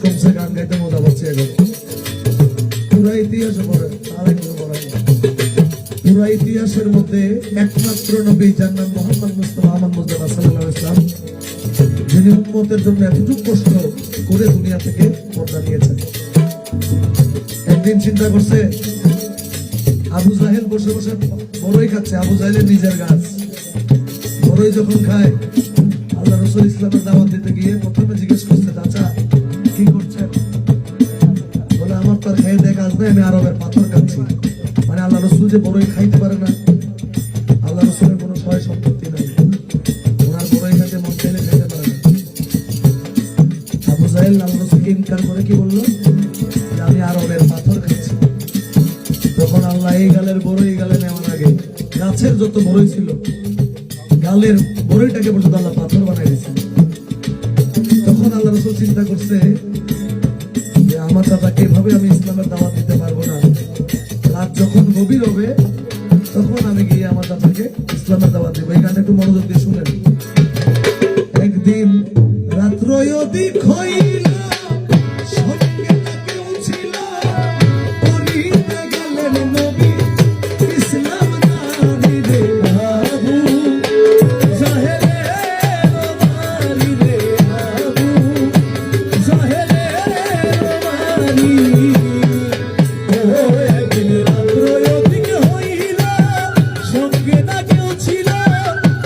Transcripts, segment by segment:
কমছে, গান গাইতে মজা পাচ্ছি এখন। পুরা ইতিহাসে পড়ে, আর একটু পড়াই। পুরা ইতিহাসের মধ্যে একমাত্র নবী যার নাম মুহাম্মদ মুস্তাফা আহমদ মুজতবা সাল্লাল্লাহু আলাইহি ওয়াসাল্লাম, যিনি উম্মতের জন্য এতটুকু কষ্ট করে দুনিয়া থেকে পর্দা নিয়েছেন। একদিন চিন্তা করছে, আবু জাহেল বসে বসে বড়ই খাচ্ছে, আবু জাহেলের নিজের গাছ। বড়ই যখন খায়, আল্লাহ রাসূল ইসলামের দাওয়াত দিতে গিয়ে প্রথমে জিজ্ঞেস করছে, চাচা কি করছেন? বলে, আমার তো আর খেয়ে দেয় কাজ নেই, আমি আরবের পাথর খাচ্ছি। মানে আল্লাহ রাসূল যে বড়ই খাইতে পারে না, আল্লাহ রাসূলের কোনো সহায় সম্পত্তি নাই, ওনার বড়ই খাইতে মন চাইলে খেতে পারে না। আবু জাহেল আল্লাহ রাসূলকে ইনকার করে কি বললো, যে আমি আরবের পাথর খাচ্ছি। তখন আল্লাহ এই গালের বড়ই গালে নেওয়ার আগে গাছের যত বড়ই ছিল, গালের বড়ইটাকে পর্যন্ত আল্লাহ পাথর বানাই দিয়েছিল। তখন আল্লাহ রাসূল চিন্তা করছে যে আমার দাদাকে এভাবে আমি ইসলামের দাওয়াত দিতে পারবো না। রাত যখন গভীর হবে তখন আমি গিয়ে আমার দাদাকে ইসলামের দাওয়াত দেবো। এই গানটা একটু মনোযোগ দিয়ে শুনেন। একদিন রাত্র অধিক হইল, সঙ্গে কেউ ছিল, করিতে গেলেন নবী ইসলাম দাঁড়ি রে আবু জাহেলের বাড়ি রে, আবু জাহেলের বাড়ি। ও একদিন রাত্র অধিক হইল, সঙ্গে না কেউ ছিল,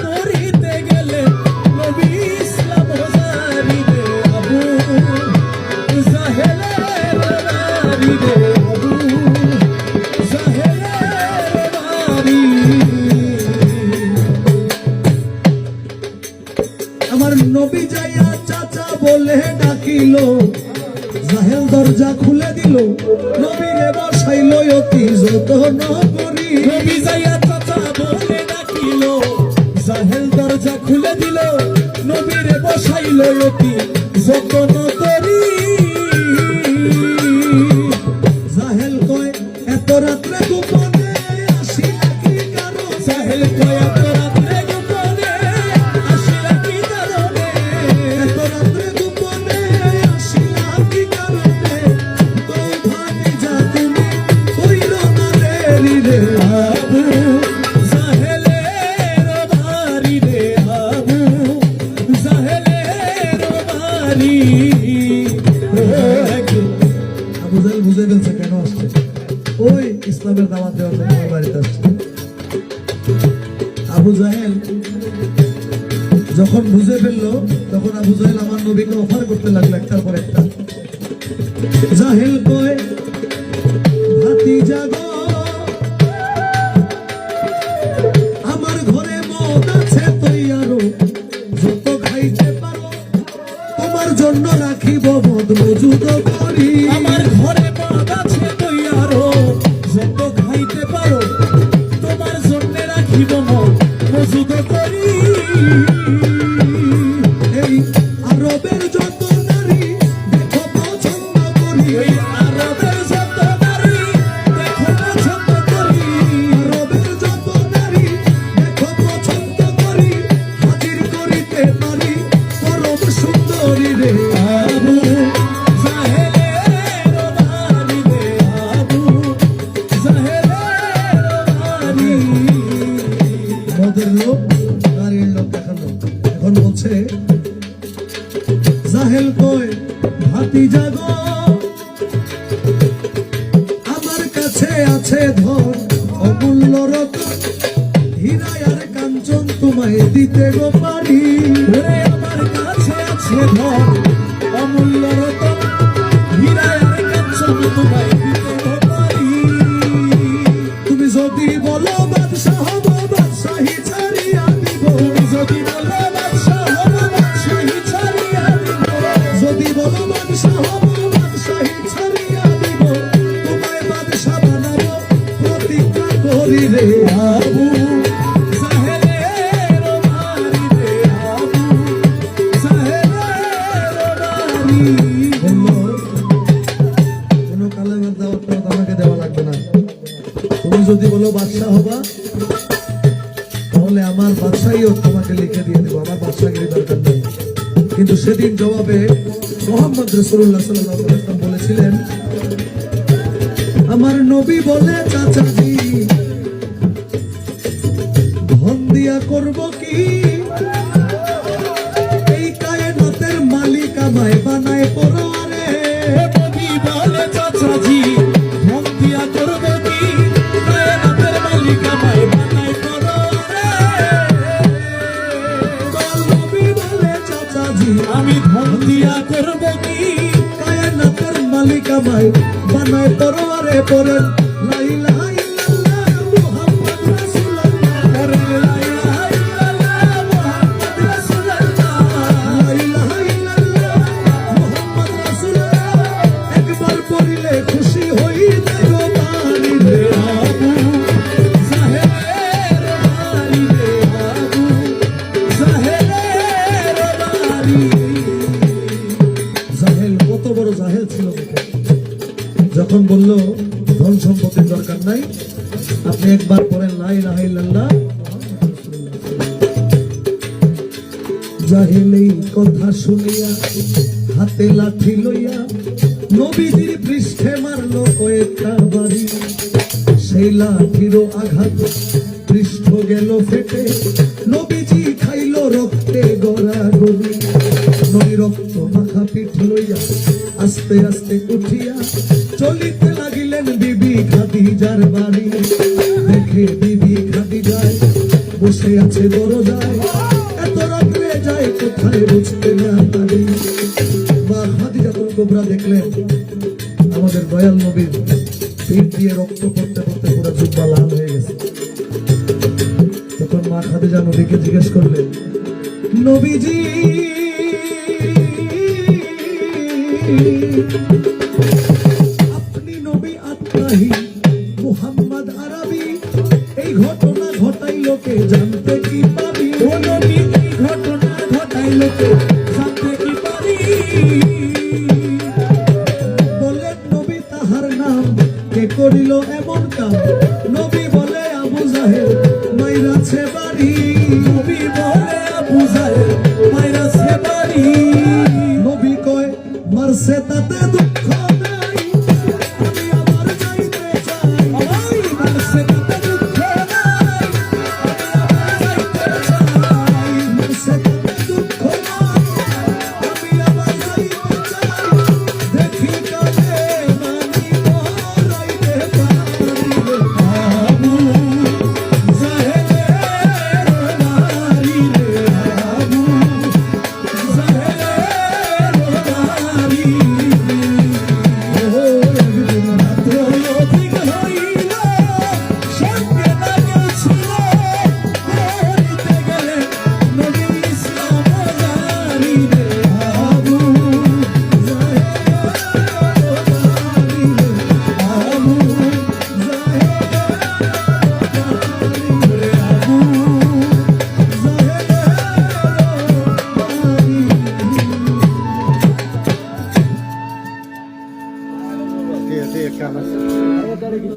করিতে গেলেন নবী ইসলাম দাঁড়ি রে আবু জাহেলের বাড়ি রে, আবু জাহেলের বাড়ি। আমার নবী যাইয়া চাচা বলে ডাকিল, জাহেল দরজা খুলে দিল, নবীরে বসাইল অতি যত্ন করি। নবী যাইয়া চাচা বলে ডাকিল, জাহেল দরজা খুলে দিল, নবীরে বসাইল অতি যত্ন করি। জাহেল কয়, এত রাত্রে গোপনে আসিলা কি কারণ? জাহেল কয়, এত রাত্রে গোপনে আসিলা কি কারণে? এত রাত্রে গোপনে আসিলা কি কারণে? কই ভাতিজা তুমি কইল না দেরি রে আবু জাহেলের বাড়ি রে, আবু জাহেলের বাড়ি। আবু জাহেল বুঝে ফেলছে কেন আসছে, ওই ইসলামের দাওয়াত দেওয়ার জন্য আমার বাড়িতে আসছে। আবু জাহেল যখন বুঝে ফেললো, তখন আবু জাহেল আমার নবীকে অফার করতে লাগলো একটার পর একটা। জাহেল কয়, ভাতিজা গো, আমার ঘরে মদ আছে তৈয়ারো, যত খাইতে পারো তোমার জন্য রাখিব মদ মজুদ করি। আমার ঘরে মদ আছে তৈয়ারো, যত খাইতে পারো তোমার জন্য রাখিব মদ মজুদ করি। এই আরবের যত নারী দেখো পছন্দ করি, এই আরবের যত নারী দেখো পছন্দ করি, আরবের যত নারী দেখো পছন্দ করি, হাজির করিতে পারি পরম সুন্দরী রে আবু জাহেলের বাড়ি রে, আবু জাহেলের বাড়ি। মদের লোক, নারীর লোক দেখালো। এখন বলছে, জাহেল কয়, ভাতিজা গো, আমার কাছে আছে ধন অমূল্য রতন, হীরা আর কাঞ্চন তোমায় দিতে গো পারি। ওরে আমার কাছে আছে ধন অমূল্য রতন, হীরা আর কাঞ্চন তোমায় দিতে গো পারি। তুমি যদি বলো বাদশাহ হব, বাদশাহী ছাড়িয়া দিব। তুমি যদি বলো বাদশাহ হব, বাদশাহী ছাড়িয়া দিব। যদি বলো বাদশাহ হব, বাদশাহী ছাড়িয়া দিব। তোমায় বাদশাহ বানাবো প্রতিজ্ঞা করি রে আবু জাহেলের বাড়ি রে, আবু জাহেলের বাড়ি। বললো, কোনো কালেমার দাওয়াত আমাকে দেওয়া লাগবে না, তুমি যদি বলো বাদশাহ হবা, তাহলে আমার বাদশাহীও তোমাকে লিখে দিয়ে দেবো, আমার বাদশাহগিরি দরকার নেই। কিন্তু সেদিন জবাবে মোহাম্মদ রাসূলুল্লাহ সাল্লাল্লাহু আলাইহি ওয়াসাল্লাম বলেছিলেন, আমার নবী বলে চাচাজি ধন দিয়া করব কি, এই কায়নাতের মালিক আমায় বানায় পরোয়ারে। নবী বলে চাচাজি ধন দিয়া করব কি, কায়নাতের মালিক আমায় বানায় পরোয়ারে। নবী বলে চাচাজি আমি ধন দিয়া করব কি, কায়নাতের মালিক আমায় বানায় পরোয়ারে। পড়েন লা ইলাহা ইল্লাল্লাহ মুহাম্মদ রাসূলুল্লাহ, করে লা ইলাহা ইল্লাল্লাহ মুহাম্মদ রাসূলুল্লাহ। লা ইলাহা ইল্লাল্লাহ মুহাম্মদ রাসূলুল্লাহ, একবার পড়িলে খুশি হই যায় গো বাণী রে। আবু জাহেলের বাড়ি রে, আবু জাহেলের বাড়ি। জাহেল কত বড় জাহেল ছিল দেখে, যখন বলল ধন সম্পত্তির দরকার নাই, আপনি একবার পড়েন লা ইলাহা ইল্লাল্লাহ মুহাম্মাদুর রাসূলুল্লাহ। জাহেল এই কথা শুনিয়া হাতে লাঠি লইয়া নবীজির পৃষ্ঠে মারলো কয়েকটা বাড়ি। সেই লাঠিরও আঘাত পৃষ্ঠ গেল ফেটে, নবীজি খাইল রক্তে গড়াগড়ি। নই রক্ত মাখা পিঠ লইয়া আস্তে আস্তে উঠিয়া চলিতে লাগিলেন বিবি খাদিজার বাড়ি। দেখে বিবি খাদিজায় বসে আছে দরজায়, এত রাত্রে যায় কোথায় বুঝতে না পারি। মা খাদিজাতুল কুবরা দেখলেন আমাদের দয়াল নবীর পিঠ দিয়ে রক্ত পড়তে পড়তে পুরো জুব্বা লাল হয়ে গেছে। তখন মা খাদিজা নবীকে জিজ্ঞেস করলেন, নবীজি আপনি নবী আত্মাহি মুহাম্মদ আরবি, এই ঘটনা ঘটাইল কে জানতে কি পারি। ও নবী এই ঘটনা ঘটাইল কে জানতে কি পারি। বলেন নবী তাহার নাম, কে করিল এমন কাম। নবী বলে আবু জাহেল মাইরাছে বাড়ি। নবী বলে আবু জাহেল মাইরাছে বাড়ি। নবী কয় মারছে তাতে দুঃখ